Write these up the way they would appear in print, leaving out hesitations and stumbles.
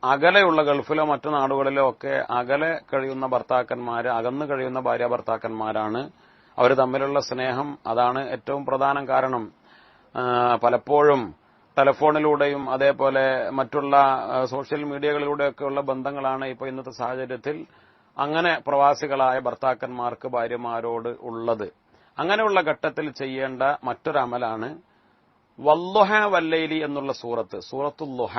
അകലെയുള്ള ഗൾഫിലോ മറ്റു നാടുകളിലോ ഒക്കെ അകലെ കഴിയുന്ന ഭർത്താക്കന്മാര്, അകന്നു കഴിയുന്ന ഭാര്യ ഭർത്താക്കന്മാരാണ്. അവർ തമ്മിലുള്ള സ്നേഹം അതാണ് ഏറ്റവും പ്രധാന കാരണം. പലപ്പോഴും ടെലഫോണിലൂടെയും അതേപോലെ മറ്റുള്ള സോഷ്യൽ മീഡിയകളിലൂടെയൊക്കെയുള്ള ബന്ധങ്ങളാണ് ഇപ്പോൾ ഇന്നത്തെ സാഹചര്യത്തിൽ അങ്ങനെ പ്രവാസികളായ ഭർത്താക്കന്മാർക്ക് ഭാര്യമാരോട് ഉള്ളത്. അങ്ങനെയുള്ള ഘട്ടത്തിൽ ചെയ്യേണ്ട മറ്റൊരു അമലാണ് വല്ലുഹ വല്ലൈലി എന്നുള്ള സൂറത്തുൽ ലുഹ.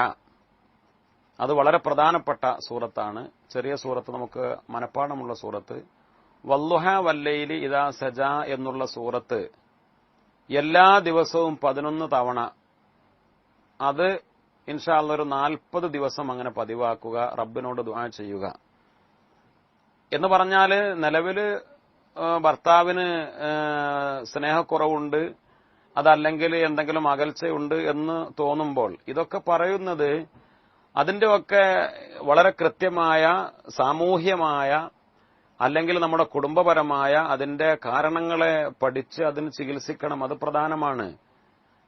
അത് വളരെ പ്രധാനപ്പെട്ട സൂറത്താണ്. ചെറിയ സൂറത്ത്, നമുക്ക് മനഃപ്പാഠമുള്ള സൂറത്ത്. വല്ലുഹ വല്ലൈലി ഇദാ സജ എന്നുള്ള സൂറത്ത് എല്ലാ ദിവസവും 11 തവണ, അത് ഇൻഷാ അല്ലാഹ് ഒരു 40 ദിവസം അങ്ങനെ പതിവാക്കുക, റബ്ബിനോട് ദുആ ചെയ്യുക. എന്ന് പറഞ്ഞാല് നിലവില് ഭർത്താവിന് സ്നേഹക്കുറവുണ്ട്, അതല്ലെങ്കിൽ എന്തെങ്കിലും അകൽച്ചയുണ്ട് എന്ന് തോന്നുമ്പോൾ ഇതൊക്കെ പറയുന്നത് അതിന്റെയൊക്കെ വളരെ കൃത്യമായ സാമൂഹ്യമായ അല്ലെങ്കിൽ നമ്മുടെ കുടുംബപരമായ അതിന്റെ കാരണങ്ങളെ പഠിച്ച് അതിന് ചികിത്സിക്കണം. അത് പ്രധാനമാണ്.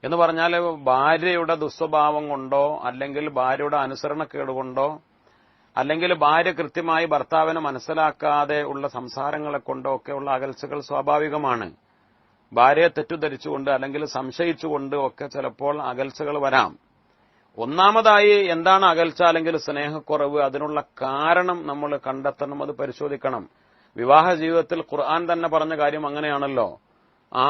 എന്ന് പറഞ്ഞാൽ ഭാര്യയുടെ ദുസ്വഭാവം കൊണ്ടോ അല്ലെങ്കിൽ ഭാര്യയുടെ അനുസരണക്കേട് കൊണ്ടോ അല്ലെങ്കിൽ ഭാര്യ കൃത്യമായി ഭർത്താവിനെ മനസ്സിലാക്കാതെ ഉള്ള സംസാരങ്ങളെ കൊണ്ടോ ഒക്കെയുള്ള അകൽച്ചകൾ സ്വാഭാവികമാണ്. ഭാര്യയെ തെറ്റിദ്ധരിച്ചുകൊണ്ട് അല്ലെങ്കിൽ സംശയിച്ചുകൊണ്ട് ഒക്കെ ചിലപ്പോൾ അകൽച്ചകൾ വരാം. ഒന്നാമതായി എന്താണ് അകൽച്ച അല്ലെങ്കിൽ സ്നേഹക്കുറവ്, അതിനുള്ള കാരണം നമ്മൾ കണ്ടെത്തണം, അത് പരിശോധിക്കണം. വിവാഹ ജീവിതത്തിൽ ഖുർആൻ തന്നെ പറഞ്ഞ കാര്യം അങ്ങനെയാണല്ലോ. ആ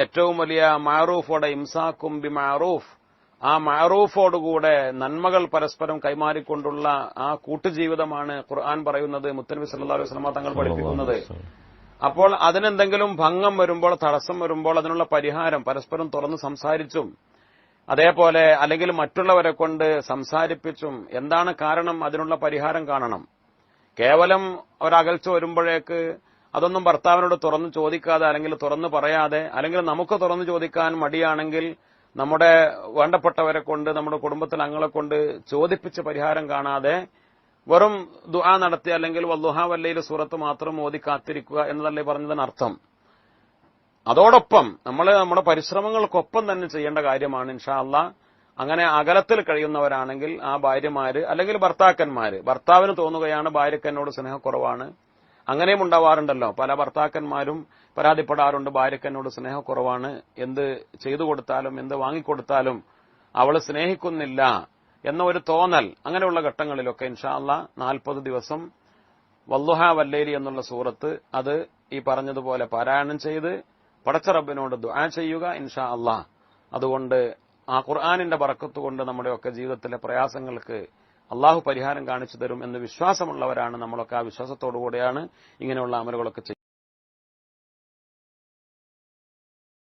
ഏറ്റവും വലിയ മഅറൂഫോടെ ഇംസാക്കും ബി മഅറൂഫ്, ആ മഅറൂഫോടുകൂടെ നന്മകൾ പരസ്പരം കൈമാറിക്കൊണ്ടുള്ള ആ കൂട്ടുജീവിതമാണ് ഖുർആൻ പറയുന്നത്, മുത്തനബി സല്ലല്ലാഹു അലൈഹി വസല്ലം തങ്ങൾ പഠിപ്പിക്കുന്നത്. അപ്പോൾ അതിനെന്തെങ്കിലും ഭംഗം വരുമ്പോൾ, തടസ്സം വരുമ്പോൾ അതിനുള്ള പരിഹാരം പരസ്പരം തുറന്ന് സംസാരിച്ചും അതേപോലെ അല്ലെങ്കിൽ മറ്റുള്ളവരെ കൊണ്ട് സംസാരിപ്പിച്ചും എന്താണ് കാരണം അതിനുള്ള പരിഹാരം കാണണം. കേവലം ഒരകൽച്ച വരുമ്പോഴേക്ക് അതൊന്നും ഭർത്താവിനോട് തുറന്ന് ചോദിക്കാതെ അല്ലെങ്കിൽ തുറന്ന് പറയാതെ അല്ലെങ്കിൽ നമുക്ക് തുറന്ന് ചോദിക്കാൻ മടിയാണെങ്കിൽ നമ്മുടെ വേണ്ടപ്പെട്ടവരെ കൊണ്ട് നമ്മുടെ കുടുംബത്തിലെ അംഗങ്ങളെ കൊണ്ട് ചോദിപ്പിച്ച് പരിഹാരം കാണാതെ വെറും ദുആ നടത്തി അല്ലെങ്കിൽ വല്ലുഹാ വല്ലൈലി സൂറത്ത് മാത്രം ഓതി കാത്തിരിക്കുക എന്നതല്ലേ പറഞ്ഞതിനർത്ഥം. അതോടൊപ്പം നമ്മൾ നമ്മുടെ പരിശ്രമങ്ങൾക്കൊപ്പം തന്നെ ചെയ്യേണ്ട കാര്യമാണ് ഇൻഷാ അല്ലാഹ്. അങ്ങനെ അകലത്തിൽ കഴിയുന്നവരാണെങ്കിൽ ആ ഭാര്യമാര് അല്ലെങ്കിൽ ഭർത്താവിന് തോന്നുകയാണ് ഭാര്യയ്ക്ക് എന്നോട് സ്നേഹക്കുറവാണ്. അങ്ങനെയും ഉണ്ടാവാറുണ്ടല്ലോ, പല ഭർത്താക്കന്മാരും പരാതിപ്പെടാറുണ്ട്, ഭാര്യയ്ക്ക് എന്നോട് സ്നേഹക്കുറവാണ്, എന്ത് ചെയ്തു കൊടുത്താലും എന്ത് വാങ്ങിക്കൊടുത്താലും അവള് സ്നേഹിക്കുന്നില്ല എന്ന ഒരു തോന്നൽ. അങ്ങനെയുള്ള ഘട്ടങ്ങളിലൊക്കെ ഇൻഷാ അല്ലാഹ് 40 ദിവസം വല്ലുഹ വല്ലൈലി എന്നുള്ള സൂറത്ത് അത് ഈ പറഞ്ഞതുപോലെ പാരായണം ചെയ്ത് പടച്ച റബ്ബിനോട് ദുആ ചെയ്യുക ഇൻഷാ അല്ലാഹ്. അതുകൊണ്ട് ആ ഖുർആനിന്റെ ബറക്കത്ത് കൊണ്ട് നമ്മുടെയൊക്കെ ജീവിതത്തിലെ പ്രയാസങ്ങൾക്ക് അള്ളാഹു പരിഹാരം കാണിച്ചു തരും എന്ന് വിശ്വാസമുള്ളവരാണ് നമ്മളൊക്കെ. ആ വിശ്വാസത്തോടുകൂടെയാണ് ഇങ്ങനെയുള്ള അമലുകളൊക്കെ ചെയ്യുന്നത്.